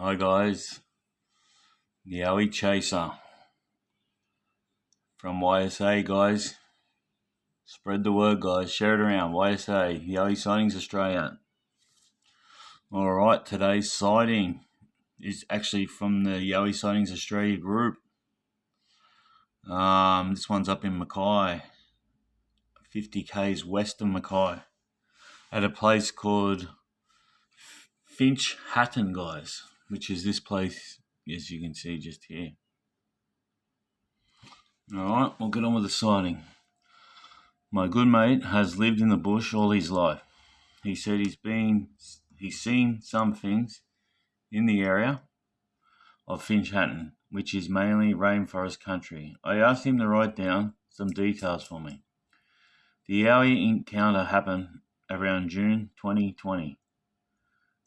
Hi guys, Yowie Chaser from YSA guys. Spread the word guys, share it around. YSA, Yowie Sightings Australia. Alright, today's sighting is actually from the Yowie Sightings Australia group. This one's up in Mackay, 50 k's west of Mackay, at a place called FINCH HATTON guys, which is this place as you can see just here. Alright, we'll get on with the sighting. My good mate has lived in the bush all his life. He said he's seen some things in the area of Finchatton, which is mainly rainforest country. I asked him to write down some details for me. The Yowie encounter happened around June 2020.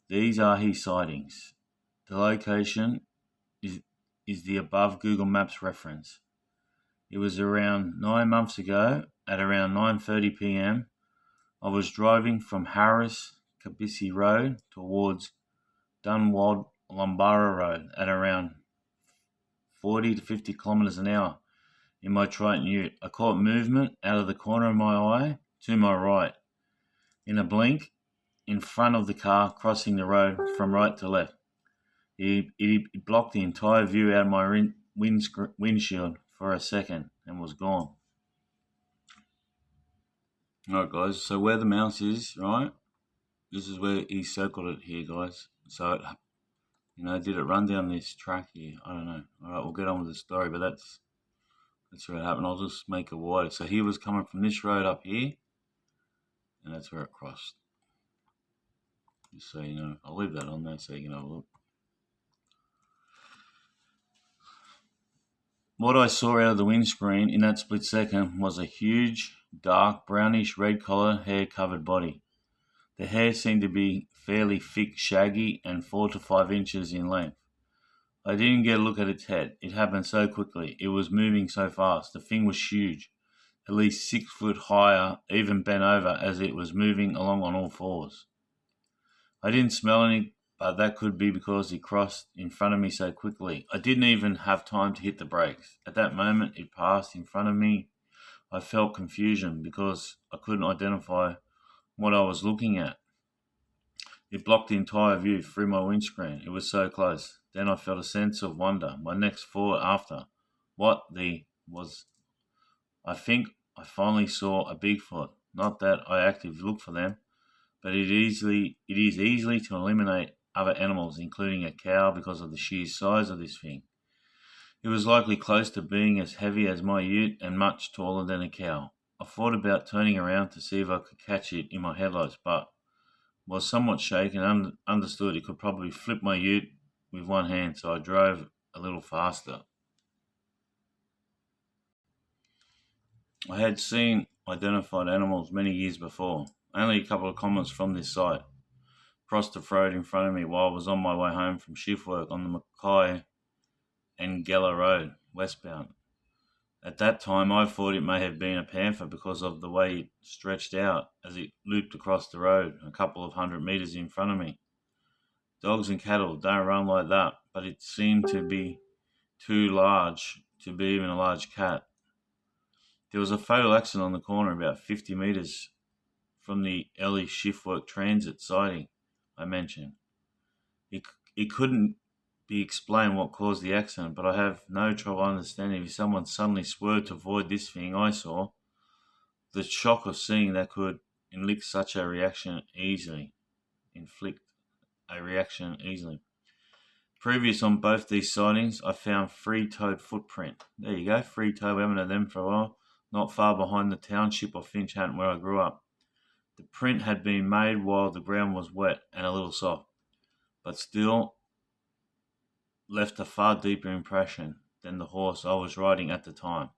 These are his sightings. The location is the above Google Maps reference. It was around 9 months ago at around 9:30 p.m. I was driving from Harris Cabassi Rd towards Dunwold Lumburra Rd at around 40 to 50 kilometers an hour in my Triton ute. I caught movement out of the corner of my eye to my right. In a blink, in front of the car crossing the road from right to left. It blocked the entire view out of my windshield for a second and was gone. Alright guys, so where the mouse is, right, this is where he circled it here guys. So, did it run down this track here? I don't know. Alright, we'll get on with the story, but that's where it happened. I'll just make it wider. So he was coming from this road up here, and that's where it crossed. Just so you know, I'll leave that on there so you can have a look. What I saw out of the windscreen in that split second was a huge, dark, brownish red collar, hair-covered body. The hair seemed to be fairly thick, shaggy, and 4 to 5 inches in length. I didn't get a look at its head. It happened so quickly. It was moving so fast. The thing was huge, at least 6 foot higher, even bent over as it was moving along on all fours. I didn't smell any, but that could be because it crossed in front of me so quickly. I didn't even have time to hit the brakes. At that moment, it passed in front of me. I felt confusion because I couldn't identify what I was looking at. It blocked the entire view through my windscreen. It was so close. Then I felt a sense of wonder. My next thought after, I think I finally saw a Bigfoot. Not that I actively looked for them, but it is easily to eliminate other animals, including a cow, because of the sheer size of this thing. It was likely close to being as heavy as my ute and much taller than a cow. I thought about turning around to see if I could catch it in my headlights, but was somewhat shaken and understood it could probably flip my ute with one hand, so I drove a little faster. I had seen identified animals many years before. Only a couple of comments from this site. Crossed the road in front of me while I was on my way home from shift work on the Mackay and Gella Road, westbound. At that time, I thought it may have been a panther because of the way it stretched out as it looped across the road a couple of 100 meters in front of me. Dogs and cattle don't run like that, but it seemed to be too large to be even a large cat. There was a fatal accident on the corner about 50 meters from the early shift work transit sighting I mentioned. It couldn't be explained what caused the accident, but I have no trouble understanding if someone suddenly swerved to avoid this thing I saw. The shock of seeing that could inflict a reaction easily. Previous on both these sightings, I found three-toed footprint. There you go, three-toe. We haven't had them for a while. Not far behind the township of Finchatton where I grew up. The print had been made while the ground was wet and a little soft, but still left a far deeper impression than the horse I was riding at the time.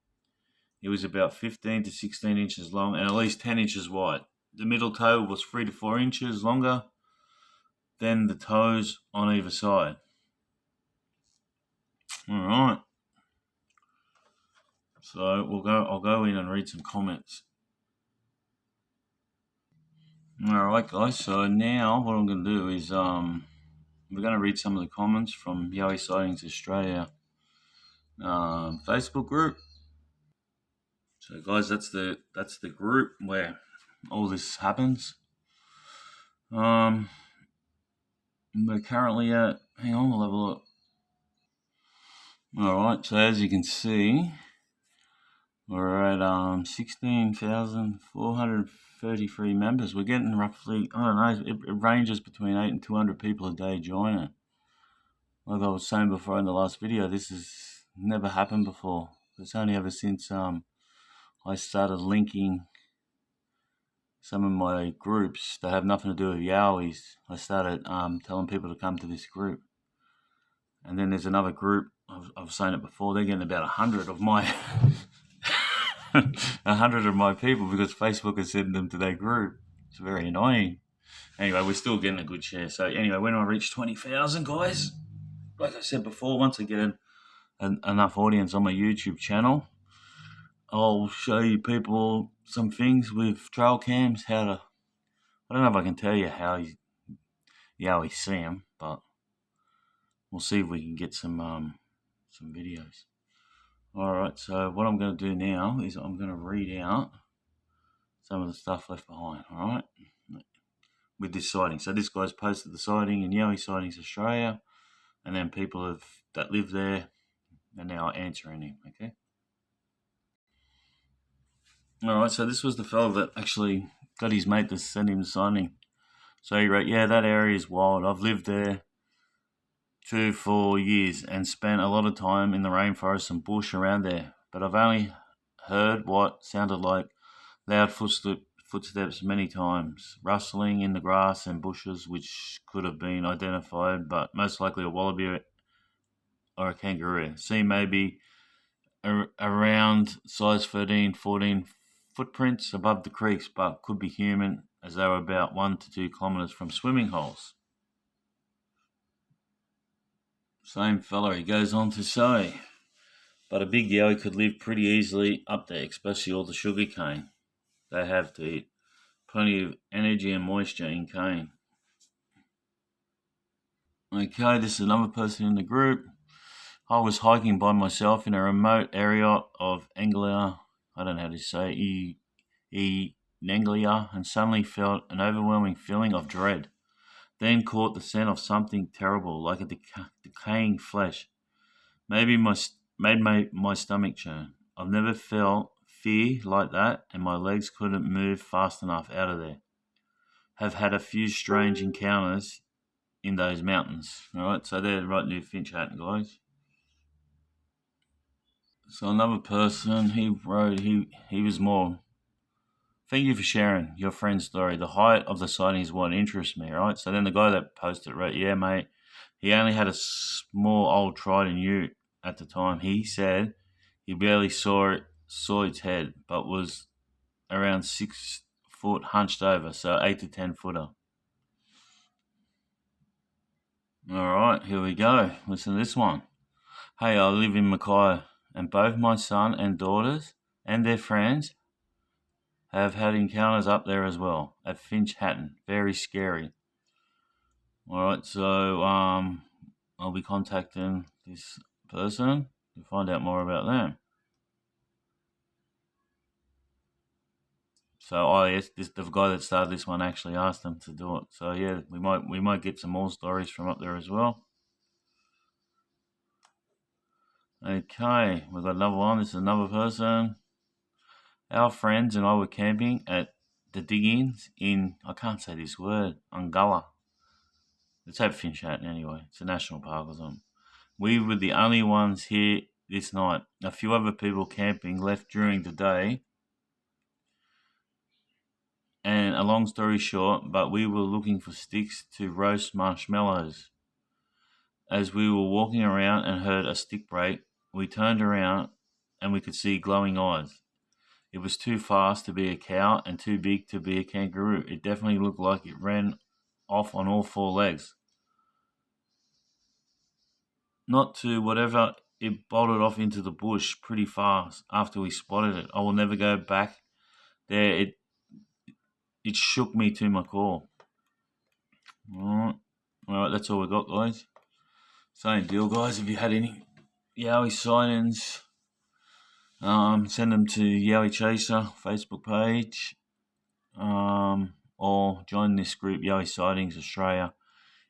It was about 15 to 16 inches long and at least 10 inches wide. The middle toe was 3 to 4 inches longer than the toes on either side. Alright. So I'll go in and read some comments. Alright guys, so now what I'm going to do is we're going to read some of the comments from Yowie Sightings Australia Facebook group. So guys, that's the group where all this happens. We're currently at, hang on, we'll have a look. Alright, so as you can see, we're at 16,433 members. We're getting roughly, I don't know, it ranges between 8 and 200 people a day joining. Like I was saying before in the last video, this has never happened before. It's only ever since I started linking some of my groups that have nothing to do with Yowies. I started telling people to come to this group. And then there's another group, I've seen it before, they're getting about 100 of my 100 of my people because Facebook is sending them to their group. It's very annoying. Anyway, we're still getting a good share. So anyway, when I reach 20,000, guys, like I said before, once I get enough audience on my YouTube channel, I'll show you people some things with trail cams, how to, I don't know if I can tell you how you see them, but we'll see if we can get some videos. Alright, so what I'm going to do now is I'm going to read out some of the stuff left behind, alright, with this sighting. So this guy's posted the sighting in Yowie Sightings Australia, and then people that live there are now answering him, okay? Alright, so this was the fellow that actually got his mate to send him the sighting. So he wrote, yeah, that area is wild. I've lived there 4 years and spent a lot of time in the rainforest and bush around there, but I've only heard what sounded like loud footsteps many times, rustling in the grass and bushes, which could have been identified, but most likely a wallaby or a kangaroo. See maybe around size 13, 14 footprints above the creeks, but could be human as they were about 1 to 2 kilometers from swimming holes. Same fellow, he goes on to say, but a big yowie could live pretty easily up there, especially all the sugar cane they have to eat. Plenty of energy and moisture in cane. Okay, this is another person in the group. I was hiking by myself in a remote area of Anglia, I don't know how to say, Anglia, and suddenly felt an overwhelming feeling of dread. Then caught the scent of something terrible, like a decaying flesh. Made my stomach churn. I've never felt fear like that, and my legs couldn't move fast enough out of there. Have had a few strange encounters in those mountains. Alright, so they're right near Finchatton, guys. So another person, he wrote, he was more, thank you for sharing your friend's story. The height of the sighting is what interests me, right? So then the guy that posted it wrote, yeah, mate, he only had a small old Triton ute at the time. He said he barely saw its head, but was around 6 foot hunched over, so 8 to 10 footer. Alright, here we go. Listen to this one. Hey, I live in Mackay, and both my son and daughters and their friends have had encounters up there as well, at Finchatton. Very scary. Alright, so I'll be contacting this person to find out more about them. So the guy that started this one actually asked them to do it. So yeah, we might get some more stories from up there as well. Okay, we've got another one. This is another person. Our friends and I were camping at the diggings in, I can't say this word, Ungullah. It's at Finchatton anyway. It's a national park or something. We were the only ones here this night. A few other people camping left during the day. And a long story short, but we were looking for sticks to roast marshmallows. As we were walking around and heard a stick break, we turned around and we could see glowing eyes. It was too fast to be a cow and too big to be a kangaroo. It definitely looked like it ran off on all 4 legs. Not to whatever, it bolted off into the bush pretty fast after we spotted it. I will never go back there. It shook me to my core. Alright, Alright, that's all we got, guys. Same deal, guys. If you had any Yowie sightings, send them to Yowie Chaser Facebook page, or join this group, Yowie Sightings Australia.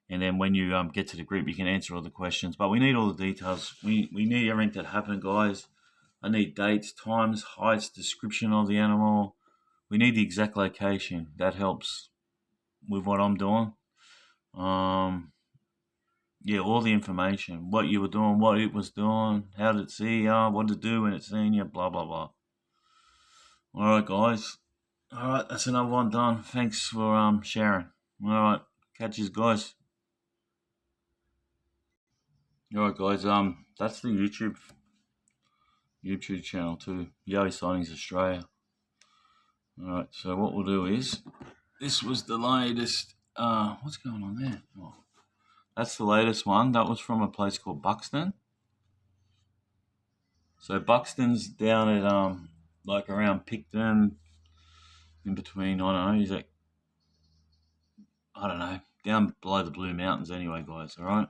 And then when you get to the group, you can answer all the questions. But we need all the details. We need everything that happened, guys. I need dates, times, heights, description of the animal. We need the exact location. That helps with what I'm doing. Yeah, all the information. What you were doing, what it was doing, how did it see you, what to do when it's seen you, blah, blah, blah. Alright, guys. Alright, that's another one done. Thanks for sharing. Alright, catch you guys. Alright, guys, that's the YouTube channel too, Yowie Sightings Australia. Alright, so what we'll do is, this was the latest, what's going on there? Oh, that's the latest one. That was from a place called Buxton. So Buxton's down at, like around Picton, in between, I don't know, he's like, I don't know, down below the Blue Mountains anyway, guys, alright?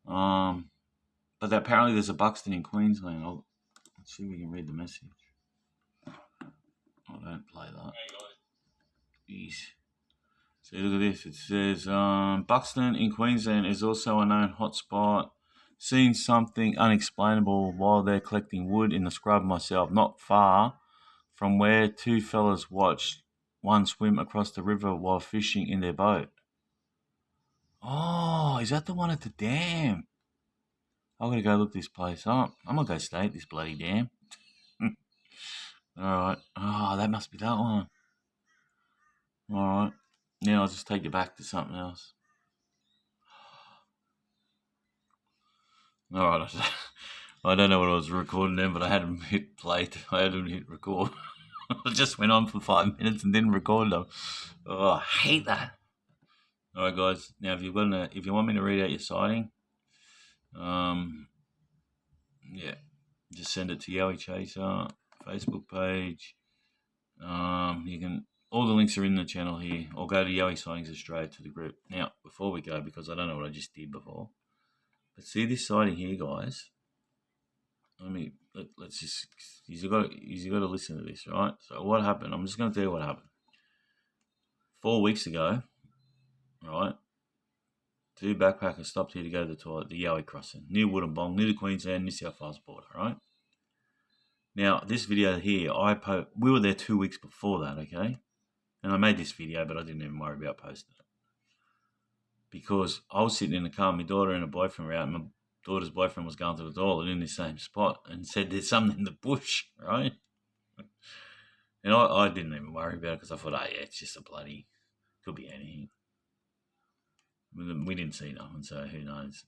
But apparently there's a Buxton in Queensland. Let's see if we can read the message. I don't play that. Jeez. See, look at this. It says, Buxton in Queensland is also a known hotspot. Seen something unexplainable while they're collecting wood in the scrub myself, not far from where two fellas watched one swim across the river while fishing in their boat. Oh, is that the one at the dam? I'm going to go look this place up. I'm going to go stay at this bloody dam. Alright. Oh, that must be that one. Alright. Now I'll just take you back to something else. Alright. I don't know what I was recording then, but I hadn't hit play. I hadn't hit record. I just went on for 5 minutes and didn't record them. Oh, I hate that. Alright, guys. Now, if you want me to read out your sighting, yeah, just send it to Yowie Chaser Facebook page. You can, all the links are in the channel here, or go to Yowie Sightings Australia to the group. Now, before we go, because I don't know what I just did before, but see this sighting here, guys. Let's just, you got to listen to this, right? So what happened? I'm just going to tell you what happened. 4 weeks ago, right? Two backpackers stopped here to go to the toilet, the Yowie crossing, near Woodbong, near the Queensland, New South Wales border, right? Now, this video here, we were there 2 weeks before that, okay? And I made this video, but I didn't even worry about posting it. Because I was sitting in the car, my daughter and her boyfriend were out, and my daughter's boyfriend was going to the toilet in the same spot and said there's something in the bush, right? And I didn't even worry about it because I thought, oh yeah, it's just could be anything. We didn't see nothing, so who knows.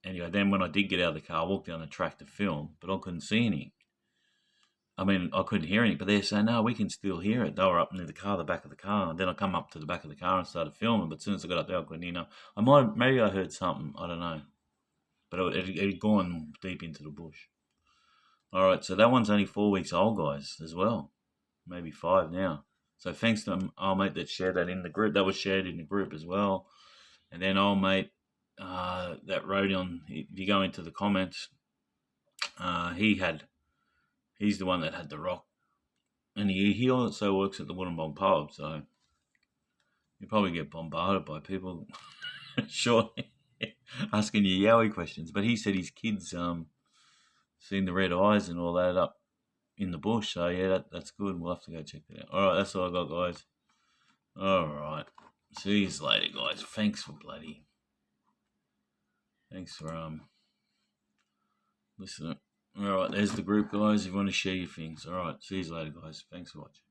Anyway, then when I did get out of the car, I walked down the track to film, but I couldn't see anything. I mean, I couldn't hear anything, but they're saying, no, we can still hear it. They were up near the car, the back of the car. And then I come up to the back of the car and started filming, but as soon as I got up there, I couldn't hear. Maybe I heard something, I don't know. But it had gone deep into the bush. All right, so that one's only 4 weeks old, guys, as well. Maybe 5 now. So thanks to our mate that shared that in the group. That was shared in the group as well. And then our mate that wrote on, if you go into the comments, he's the one that had the rock. And he also works at the Woodbong pub, so you probably get bombarded by people shortly asking you Yowie questions. But he said his kids seen the red eyes and all that up in the bush. So yeah, that's good. We'll have to go check that out. All right, that's all I got, guys. All right, see you later, guys. Thanks for listening. All right, there's the group, guys. If you want to share your things. All right, see you later, guys. Thanks for watching.